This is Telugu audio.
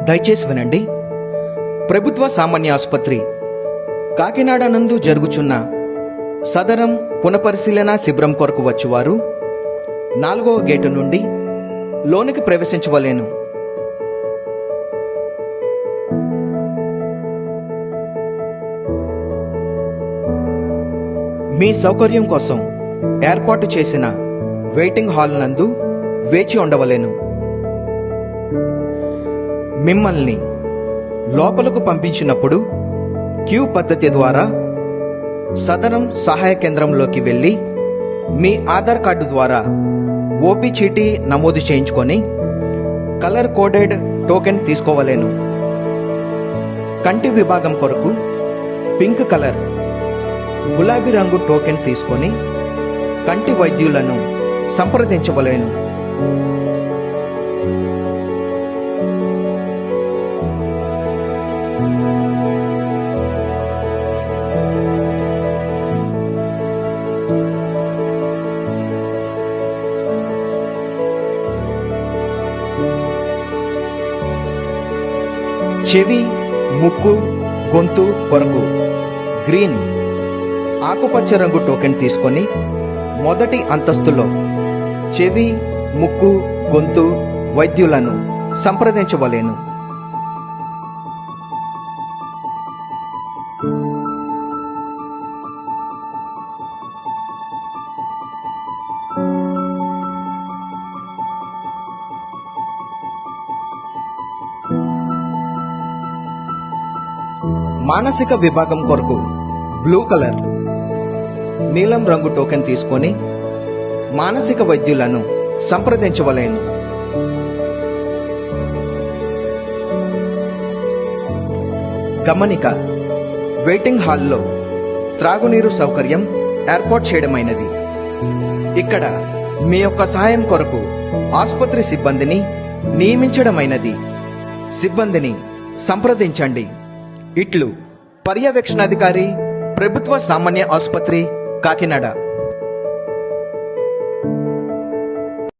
దయచేసి వినండి. ప్రభుత్వ సామాన్య ఆసుపత్రి కాకినాడ నందు జరుగుచున్న సదరం పునఃపరిశీలన శిబిరం కొరకు వచ్చువారు 4వ గేటు నుండి లోనికి ప్రవేశించవలేను. మీ సౌకర్యం కోసం ఏర్పాటు చేసిన వెయిటింగ్ హాల్ నందు వేచి ఉండవలెను. మిమ్మల్ని లోపలకు పంపించినప్పుడు క్యూ పద్ధతి ద్వారా సదరం సహాయ కేంద్రంలోకి వెళ్ళి మీ ఆధార్ కార్డు ద్వారా ఓపీ చీటీ నమోదు చేయించుకొని కలర్ కోడెడ్ టోకెన్ తీసుకోవలేను. కంటి విభాగం కొరకు పింక్ కలర్ గులాబీ రంగు టోకెన్ తీసుకొని కంటి వైద్యులను సంప్రదించవలేను. చెవి, ముక్కు, గొంతు కొరకు గ్రీన్ ఆకుపచ్చ రంగు టోకెన్ తీసుకొని మొదటి అంతస్తులో చెవి, ముక్కు, గొంతు వైద్యులను సంప్రదించవలేను. మానసిక విభాగం కొరకు బ్లూ కలర్ నీలం రంగు టోకెన్ తీసుకొని మానసిక వైద్యులను సంప్రదించవలేను. గమనిక: వెయిటింగ్ హాల్లో త్రాగునీరు సౌకర్యం ఏర్పాటు చేయడమైనది. ఇక్కడ మీ యొక్క సహాయం కొరకు ఆసుపత్రి సిబ్బందిని నియమించడమైనది. సిబ్బందిని సంప్రదించండి. ఇట్లు పర్యవేక్షణాధికారి, ప్రభుత్వ సామాన్య ఆసుపత్రి, కాకినాడ.